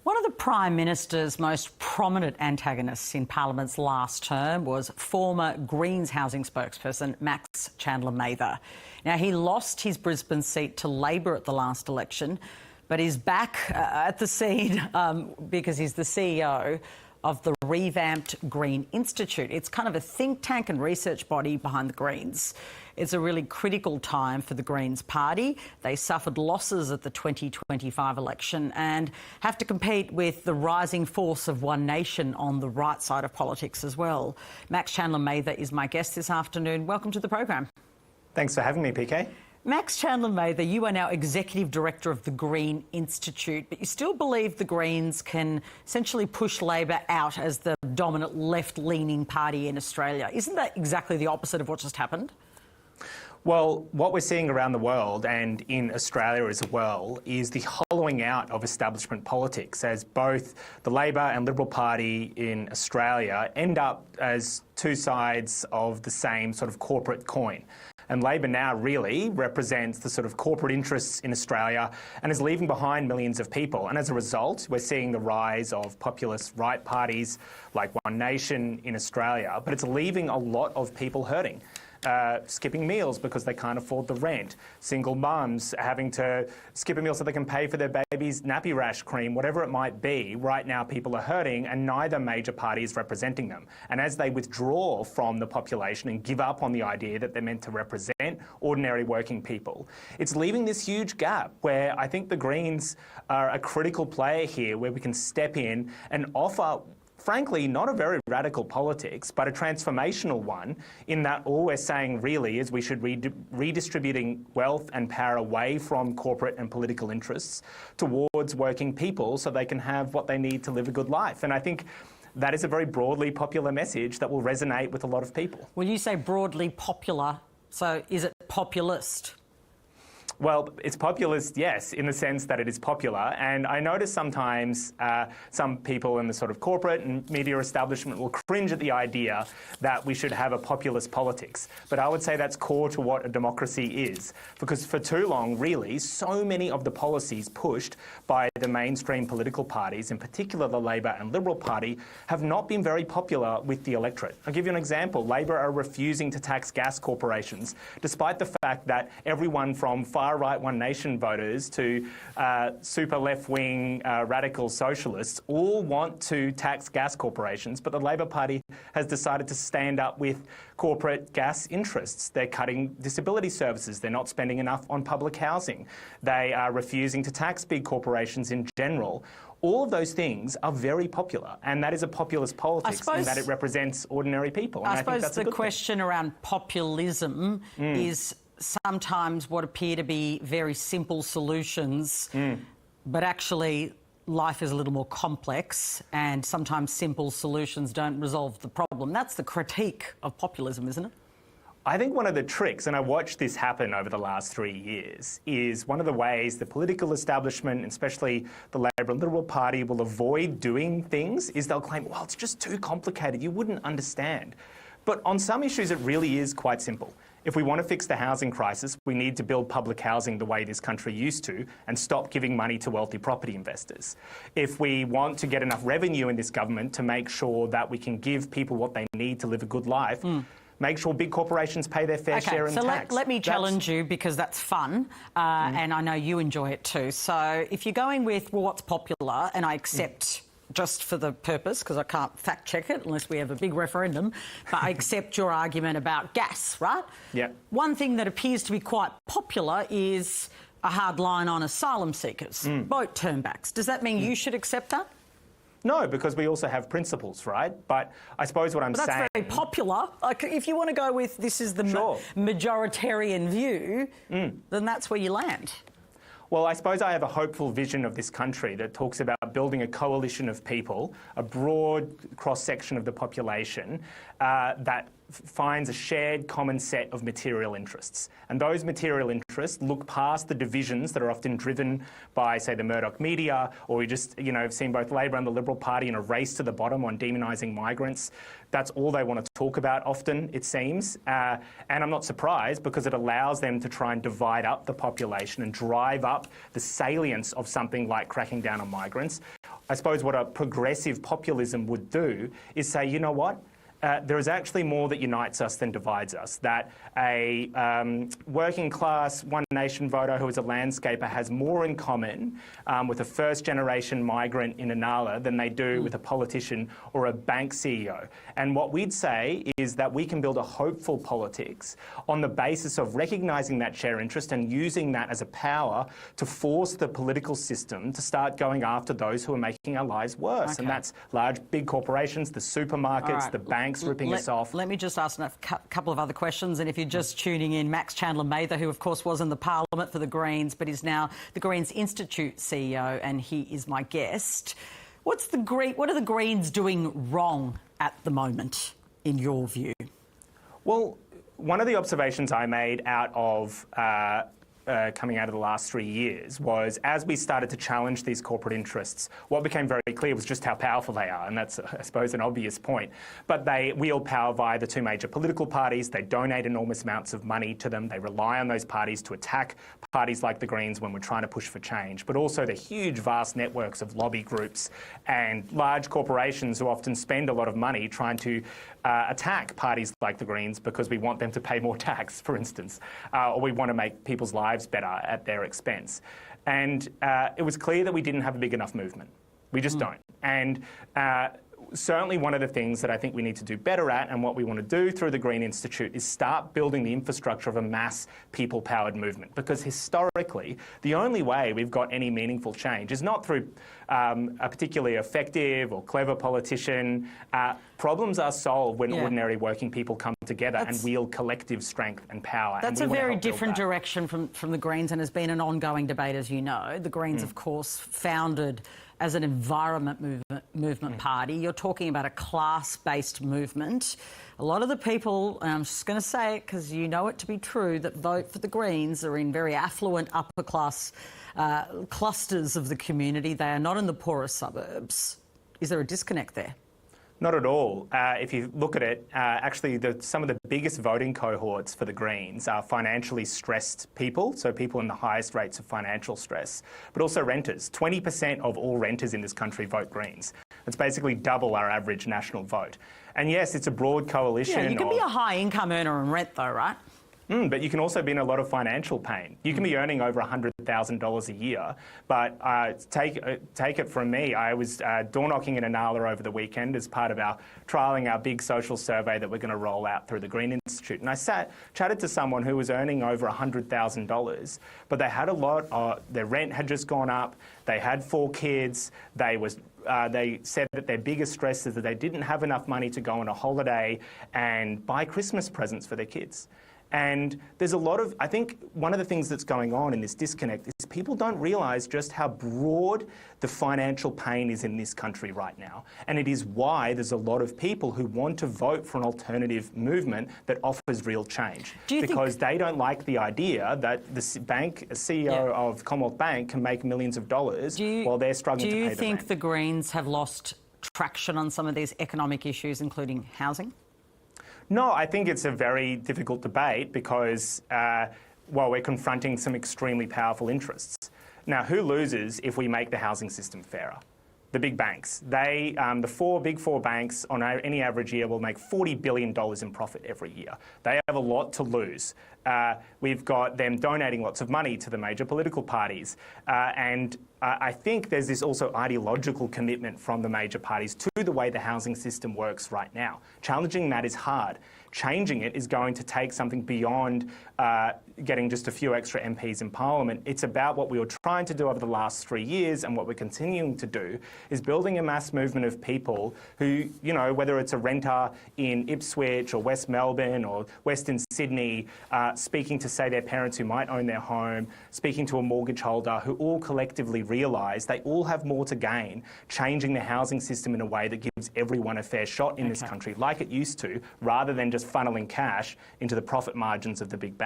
One of the Prime Minister's most prominent antagonists in Parliament's last term was former Greens housing spokesperson Max Chandler-Mather. Now, he lost his Brisbane seat to Labor at the last election, but he's back at the scene because he's the CEO of the revamped Green Institute. It's kind of a think tank and research body behind the Greens. It's a really critical time for the Greens party. They suffered losses at the 2025 election and have to compete with the rising force of One Nation on the right side of politics as well. Max Chandler-Mather is my guest this afternoon. Welcome to the program. Thanks for having me, PK. Max Chandler-Mather, you are now Executive Director of the Green Institute, but you still believe the Greens can essentially push Labor out as the dominant left-leaning party in Australia. Isn't that exactly the opposite of what just happened? Well, what we're seeing around the world and in Australia as well is the hollowing out of establishment politics as both the Labor and Liberal Party in Australia end up as two sides of the same sort of corporate coin. And Labor now really represents the sort of corporate interests in Australia and is leaving behind millions of people. And as a result, we're seeing the rise of populist right parties like One Nation in Australia, but it's leaving a lot of people hurting. Skipping meals because they can't afford the rent, single mums having to skip a meal so they can pay for their baby's nappy rash cream, whatever it might be. Right now people are hurting and neither major party is representing them. And as they withdraw from the population and give up on the idea that they're meant to represent ordinary working people, it's leaving this huge gap where I think the Greens are a critical player here where we can step in and offer frankly, not a very radical politics, but a transformational one in that all we're saying really is we should redistributing wealth and power away from corporate and political interests towards working people so they can have what they need to live a good life. And I think that is a very broadly popular message that will resonate with a lot of people. When you say broadly popular, so is it populist? Well, it's populist, yes, in the sense that it is popular. And I notice sometimes some people in the sort of corporate and media establishment will cringe at the idea that we should have a populist politics. But I would say that's core to what a democracy is. Because for too long, really, so many of the policies pushed by the mainstream political parties, in particular the Labor and Liberal Party, have not been very popular with the electorate. I'll give you an example. Labor are refusing to tax gas corporations, despite the fact that everyone from far-right One Nation voters to super left-wing radical socialists all want to tax gas corporations, but the Labor Party has decided to stand up with corporate gas interests. They're cutting disability services. They're not spending enough on public housing. They are refusing to tax big corporations in general. All of those things are very popular, and that is a populist politics in that it represents ordinary people. And I suppose the question around populism is sometimes what appear to be very simple solutions, but actually life is a little more complex and sometimes simple solutions don't resolve the problem. That's the critique of populism, isn't it? I think one of the tricks, and I watched this happen over the last 3 years, is one of the ways the political establishment, especially the Labor and Liberal Party, will avoid doing things is they'll claim, well, it's just too complicated, you wouldn't understand. But on some issues, it really is quite simple. If we want to fix the housing crisis, we need to build public housing the way this country used to and stop giving money to wealthy property investors. If we want to get enough revenue in this government to make sure that we can give people what they need to live a good life, make sure big corporations pay their fair share in tax. So let me challenge you because that's fun and I know you enjoy it too. So if you're going with, well, what's popular, and I accept just for the purpose, because I can't fact check it unless we have a big referendum, but I accept your argument about gas, right? Yeah. One thing that appears to be quite popular is a hard line on asylum seekers, boat turnbacks. Does that mean you should accept that? No, because we also have principles, right? But I suppose what I'm saying... That's very popular. Like, if you want to go with this is the majoritarian view, then that's where you land. Well, I suppose I have a hopeful vision of this country that talks about building a coalition of people, a broad cross-section of the population that finds a shared common set of material interests. And those material interests look past the divisions that are often driven by, say, the Murdoch media, or we just, have seen both Labor and the Liberal Party in a race to the bottom on demonising migrants. That's all they want to talk about often, it seems. And I'm not surprised because it allows them to try and divide up the population and drive up the salience of something like cracking down on migrants. I suppose what a progressive populism would do is say, you know what? There is actually more that unites us than divides us. That a working class One Nation voter who is a landscaper has more in common with a first generation migrant in Inala than they do with a politician or a bank CEO. And what we'd say is that we can build a hopeful politics on the basis of recognising that shared interest and using that as a power to force the political system to start going after those who are making our lives worse. Okay. And that's large, big corporations, the supermarkets, the banks, ripping us off. Let me just ask a couple of other questions. And if you're just tuning in, Max Chandler-Mather, who of course was in the Parliament for the Greens, but is now the Greens Institute CEO, and he is my guest. What are the Greens doing wrong at the moment, in your view? Well, one of the observations I made out of coming out of the last 3 years was, as we started to challenge these corporate interests, what became very clear was just how powerful they are, and that's, I suppose, an obvious point. But they wield power via the two major political parties. They donate enormous amounts of money to them. They rely on those parties to attack parties like the Greens when we're trying to push for change, but also the huge, vast networks of lobby groups and large corporations who often spend a lot of money trying to attack parties like the Greens because we want them to pay more tax, for instance, or we want to make people's lives better at their expense. And it was clear that we didn't have a big enough movement. We just don't. And certainly one of the things that I think we need to do better at, and what we want to do through the Green Institute, is start building the infrastructure of a mass people-powered movement. Because historically, the only way we've got any meaningful change is not through a particularly effective or clever politician. Problems are solved when ordinary working people come together and wield collective strength and power. That's a very different direction from the Greens, and has been an ongoing debate, as you know. The Greens, of course, founded as an environment movement party. You're talking about a class-based movement. A lot of the people, and I'm just going to say it because you know it to be true, that vote for the Greens are in very affluent upper-class clusters of the community. They are not in the poorest suburbs. Is there a disconnect there? Not at all. If you look at it, actually some of the biggest voting cohorts for the Greens are financially stressed people, so people in the highest rates of financial stress, but also renters. 20% of all renters in this country vote Greens. It's basically double our average national vote. And yes, it's a broad coalition. Yeah, you can be a high income earner and rent though, right? But you can also be in a lot of financial pain. You can be earning over $100,000 a year, but take it from me. I was door knocking in Inala over the weekend as part of trialling our big social survey that we're going to roll out through the Green Institute. And I chatted to someone who was earning over $100,000, but they had a lot. Their rent had just gone up. They had 4 kids. They said that their biggest stress is that they didn't have enough money to go on a holiday and buy Christmas presents for their kids. And there's a lot of, I think one of the things that's going on in this disconnect is people don't realise just how broad the financial pain is in this country right now. And it is why there's a lot of people who want to vote for an alternative movement that offers real change. Because they don't like the idea that the CEO of Commonwealth Bank can make millions of dollars while they're struggling to pay the rent. Do you think the Greens have lost traction on some of these economic issues, including housing? No, I think it's a very difficult debate because, we're confronting some extremely powerful interests. Now, who loses if we make the housing system fairer? The big banks. The big four banks on any average year will make $40 billion in profit every year. They have a lot to lose. We've got them donating lots of money to the major political parties. And I think there's this also ideological commitment from the major parties to the way the housing system works right now. Challenging that is hard. Changing it is going to take something beyond getting just a few extra MPs in Parliament. It's about what we were trying to do over the last 3 years, and what we're continuing to do is building a mass movement of people who, whether it's a renter in Ipswich or West Melbourne or Western Sydney, speaking to, say, their parents who might own their home, speaking to a mortgage holder, who all collectively realise they all have more to gain changing the housing system in a way that gives everyone a fair shot in this country, like it used to, rather than just funneling cash into the profit margins of the big banks.